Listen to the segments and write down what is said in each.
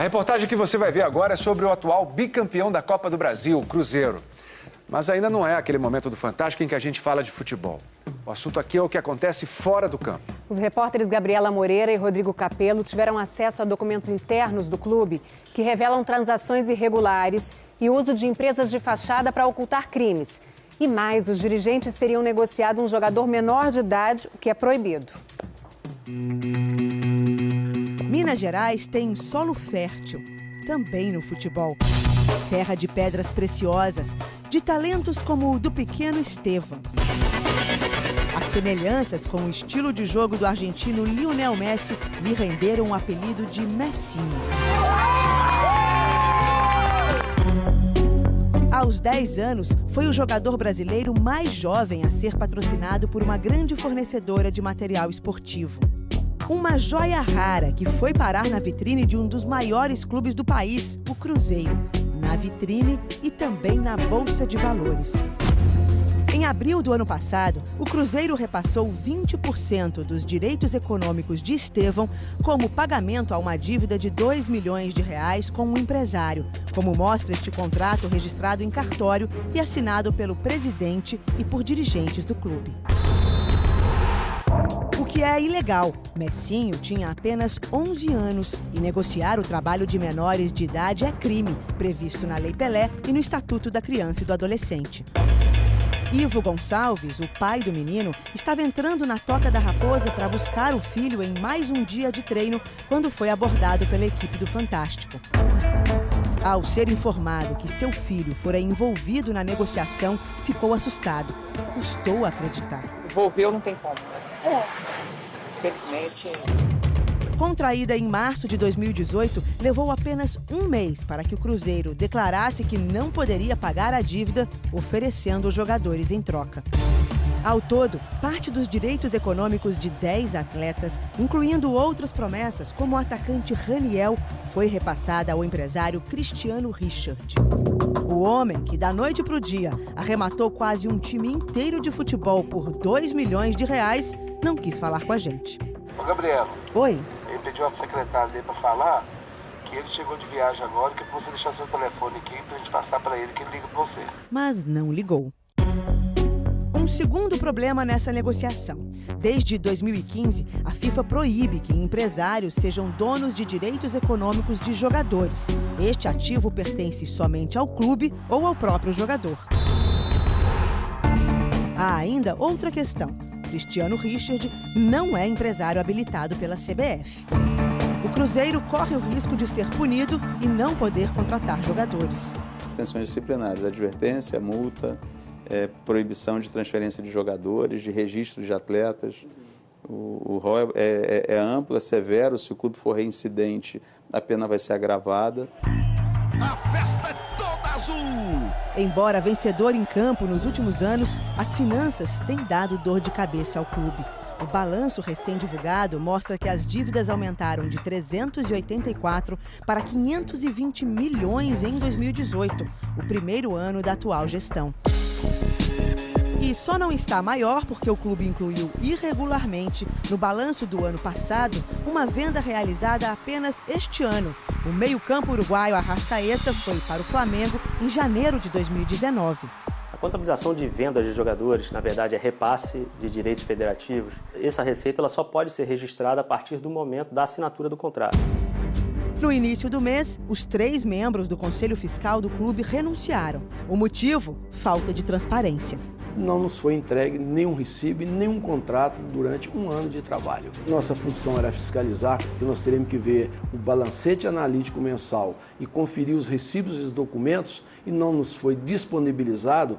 reportagem que você vai ver agora é sobre o atual bicampeão da Copa do Brasil, o Cruzeiro. Mas ainda não é aquele momento do Fantástico em que a gente fala de futebol. O assunto aqui é o que acontece fora do campo. Os repórteres Gabriela Moreira e Rodrigo Capello tiveram acesso a documentos internos do clube que revelam transações irregulares e uso de empresas de fachada para ocultar crimes. E mais, os dirigentes teriam negociado um jogador menor de idade, o que é proibido. Minas Gerais tem solo fértil, também no futebol. Terra de pedras preciosas, de talentos como o do pequeno Estevão. As semelhanças com o estilo de jogo do argentino Lionel Messi lhe renderam o apelido de Messinho. Aos 10 anos, foi o jogador brasileiro mais jovem a ser patrocinado por uma grande fornecedora de material esportivo. Uma joia rara que foi parar na vitrine de um dos maiores clubes do país, o Cruzeiro. Na vitrine e também na Bolsa de Valores. Em abril do ano passado, o Cruzeiro repassou 20% dos direitos econômicos de Estevão como pagamento a uma dívida de R$2 milhões com um empresário, como mostra este contrato registrado em cartório e assinado pelo presidente e por dirigentes do clube. O que é ilegal. Messinho tinha apenas 11 anos e negociar o trabalho de menores de idade é crime, previsto na Lei Pelé e no Estatuto da Criança e do Adolescente. Ivo Gonçalves, o pai do menino, estava entrando na Toca da Raposa para buscar o filho em mais um dia de treino quando foi abordado pela equipe do Fantástico. Ao ser informado que seu filho fora envolvido na negociação, ficou assustado. Custou acreditar. Envolveu não tem como, né? Infelizmente. Contraída em março de 2018, levou apenas um mês para que o Cruzeiro declarasse que não poderia pagar a dívida, oferecendo os jogadores em troca. Ao todo, parte dos direitos econômicos de 10 atletas, incluindo outras promessas, como o atacante Raniel, foi repassada ao empresário Cristiano Richard. O homem, que da noite para o dia arrematou quase um time inteiro de futebol por R$2 milhões, não quis falar com a gente. Ô, Gabriela. Oi. Ele pediu a secretária dele para falar que ele chegou de viagem agora, que você deixar seu telefone aqui pra gente passar para ele que ele liga para você. Mas não ligou. Um segundo problema nessa negociação. Desde 2015, a FIFA proíbe que empresários sejam donos de direitos econômicos de jogadores. Este ativo pertence somente ao clube ou ao próprio jogador. Há ainda outra questão. Cristiano Richard não é empresário habilitado pela CBF. O Cruzeiro corre o risco de ser punido e não poder contratar jogadores. Sanções disciplinares, advertência, multa, proibição de transferência de jogadores, de registro de atletas. O rol é amplo, é severo. Se o clube for reincidente, a pena vai ser agravada. A festa é toda azul! Embora vencedor em campo nos últimos anos, as finanças têm dado dor de cabeça ao clube. O balanço recém-divulgado mostra que as dívidas aumentaram de 384 para 520 milhões em 2018, o primeiro ano da atual gestão. E só não está maior porque o clube incluiu irregularmente, no balanço do ano passado, uma venda realizada apenas este ano. O meio-campo uruguaio Arrascaeta foi para o Flamengo em janeiro de 2019. A contabilização de vendas de jogadores, na verdade, é repasse de direitos federativos. Essa receita ela só pode ser registrada a partir do momento da assinatura do contrato. No início do mês, os 3 membros do Conselho Fiscal do clube renunciaram. O motivo? Falta de transparência. Não nos foi entregue nenhum recibo e nenhum contrato durante um ano de trabalho. Nossa função era fiscalizar, que nós teremos que ver o balancete analítico mensal e conferir os recibos e os documentos, e não nos foi disponibilizado.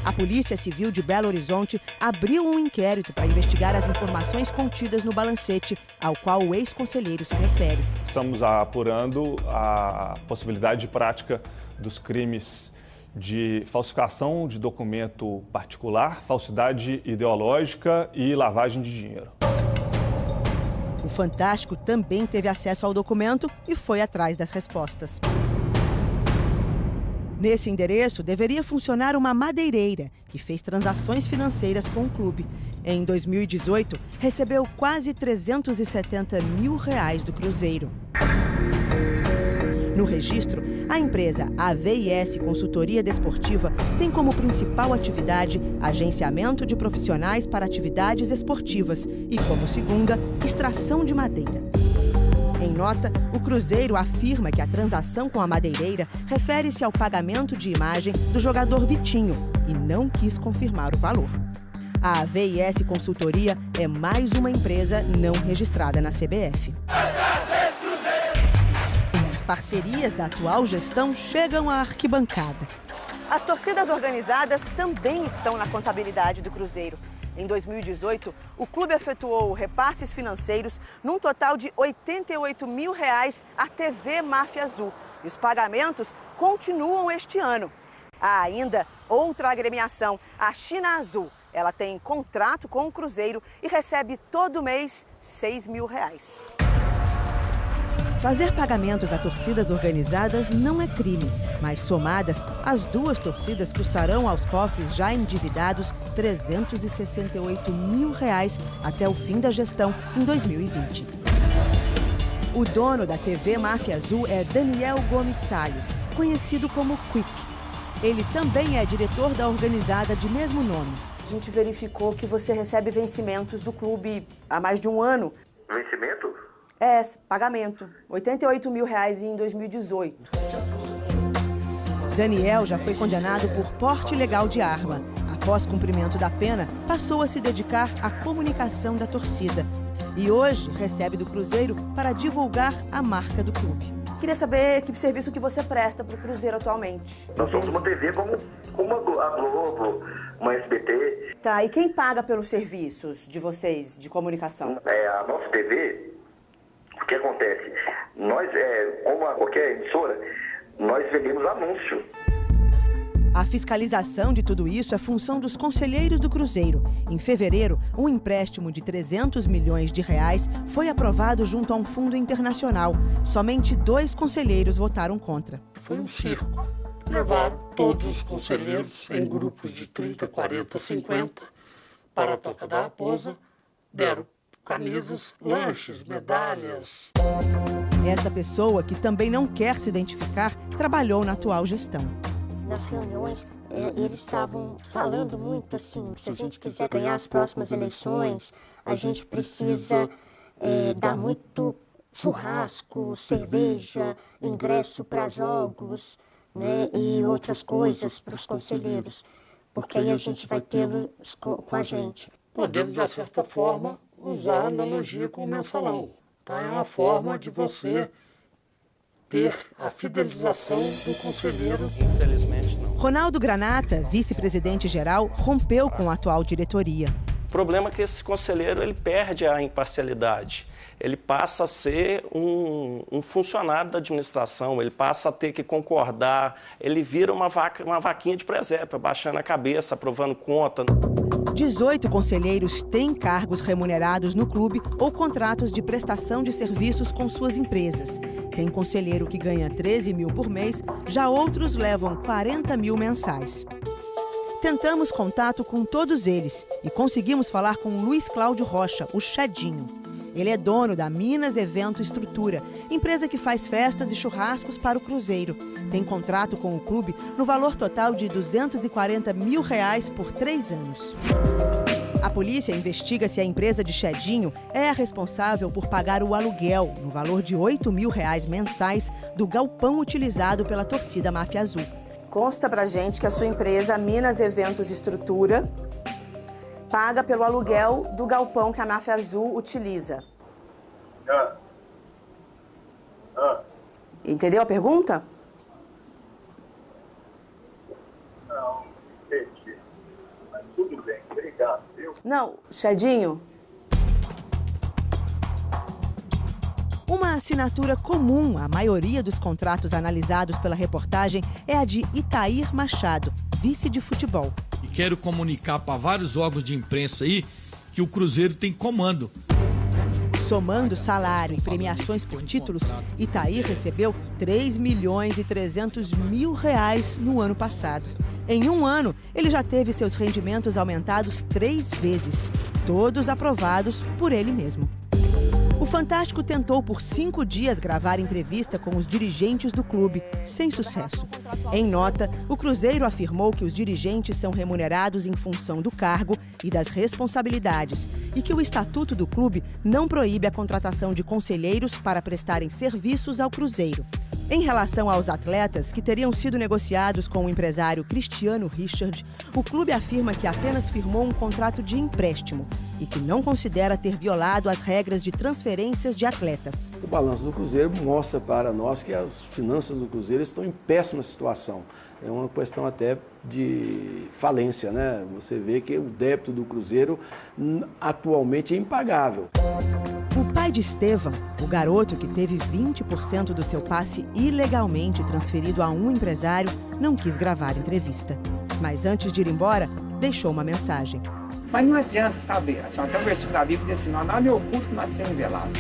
A Polícia Civil de Belo Horizonte abriu um inquérito para investigar as informações contidas no balancete, ao qual o ex-conselheiro se refere. Estamos apurando a possibilidade de prática dos crimes de falsificação de documento particular, falsidade ideológica e lavagem de dinheiro. O Fantástico também teve acesso ao documento e foi atrás das respostas. Nesse endereço deveria funcionar uma madeireira que fez transações financeiras com o clube. Em 2018, recebeu quase R$370 mil do Cruzeiro. No registro, a empresa AVS Consultoria Desportiva tem como principal atividade agenciamento de profissionais para atividades esportivas e, como segunda, extração de madeira. Em nota, o Cruzeiro afirma que a transação com a madeireira refere-se ao pagamento de imagem do jogador Vitinho e não quis confirmar o valor. A AVS Consultoria é mais uma empresa não registrada na CBF. As parcerias da atual gestão chegam à arquibancada. As torcidas organizadas também estão na contabilidade do Cruzeiro. Em 2018, o clube efetuou repasses financeiros num total de R$88 mil à TV Máfia Azul. E os pagamentos continuam este ano. Há ainda outra agremiação, a China Azul. Ela tem contrato com o Cruzeiro e recebe todo mês R$6 mil. Fazer pagamentos a torcidas organizadas não é crime, mas somadas, as duas torcidas custarão aos cofres já endividados R$368 mil até o fim da gestão em 2020. O dono da TV Máfia Azul é Daniel Gomes Salles, conhecido como Quick. Ele também é diretor da organizada de mesmo nome. A gente verificou que você recebe vencimentos do clube há mais de um ano. Vencimento? É, pagamento. R$88 mil em 2018. Daniel já foi condenado por porte ilegal de arma. Após cumprimento da pena, passou a se dedicar à comunicação da torcida. E hoje recebe do Cruzeiro para divulgar a marca do clube. Queria saber que serviço que você presta para o Cruzeiro atualmente. Nós somos uma TV como a Globo, uma SBT. Tá, e quem paga pelos serviços de vocês, de comunicação? A nossa TV, o que acontece? Nós, como qualquer emissora, nós vendemos anúncio. A fiscalização de tudo isso é função dos conselheiros do Cruzeiro. Em fevereiro, um empréstimo de R$300 milhões foi aprovado junto a um fundo internacional. Somente 2 conselheiros votaram contra. Foi um circo. Levaram todos os conselheiros em grupos de 30, 40, 50 para a Toca da Raposa, deram camisas, lanches, medalhas. Essa pessoa, que também não quer se identificar, trabalhou na atual gestão. Nas reuniões, eles estavam falando muito assim, se a gente quiser ganhar as próximas eleições, a gente precisa dar muito churrasco, cerveja, ingresso para jogos, né, e outras coisas para os conselheiros, porque aí a gente vai tê-los com a gente. Podemos, de certa forma, usar a analogia com o mensalão. Tá? É uma forma de você ter a fidelização do conselheiro. Infelizmente, não. Ronaldo Granata, vice-presidente-geral, rompeu com a atual diretoria. O problema é que esse conselheiro ele perde a imparcialidade. Ele passa a ser um funcionário da administração, ele passa a ter que concordar, ele vira uma vaquinha de presépio, abaixando a cabeça, aprovando conta. 18 conselheiros têm cargos remunerados no clube ou contratos de prestação de serviços com suas empresas. Tem conselheiro que ganha 13 mil por mês, já outros levam 40 mil mensais. Tentamos contato com todos eles e conseguimos falar com Luiz Cláudio Rocha, o Chedinho. Ele é dono da Minas Evento Estrutura, empresa que faz festas e churrascos para o Cruzeiro. Tem contrato com o clube no valor total de R$240 mil por 3 anos. A polícia investiga se a empresa de Chedinho é a responsável por pagar o aluguel, no valor de R$8 mil mensais, do galpão utilizado pela torcida Máfia Azul. Consta pra gente que a sua empresa, Minas Eventos Estrutura, paga pelo aluguel do galpão que a Máfia Azul utiliza. Entendeu a pergunta? Não, entendi. Mas tudo bem, obrigado, viu? Não, Chedinho. Uma assinatura comum à maioria dos contratos analisados pela reportagem é a de Itair Machado, vice de futebol. E quero comunicar para vários órgãos de imprensa aí que o Cruzeiro tem comando. Somando salário e premiações por títulos, Itair recebeu R$3.300.000 no ano passado. Em um ano, ele já teve seus rendimentos aumentados 3 vezes. todos aprovados por ele mesmo. O Fantástico tentou por 5 dias gravar entrevista com os dirigentes do clube, sem sucesso. Em nota, o Cruzeiro afirmou que os dirigentes são remunerados em função do cargo e das responsabilidades e que o estatuto do clube não proíbe a contratação de conselheiros para prestarem serviços ao Cruzeiro. Em relação aos atletas que teriam sido negociados com o empresário Cristiano Richard, o clube afirma que apenas firmou um contrato de empréstimo e que não considera ter violado as regras de transferências de atletas. O balanço do Cruzeiro mostra para nós que as finanças do Cruzeiro estão em péssima situação. É uma questão até de falência, né? Você vê que o débito do Cruzeiro atualmente é impagável. O pai de Estevão, o garoto que teve 20% do seu passe ilegalmente transferido a um empresário, não quis gravar entrevista. Mas antes de ir embora, deixou uma mensagem. Mas não adianta, sabe? Assim, até o versículo da Bíblia diz assim, nada é oculto que não vai ser revelado.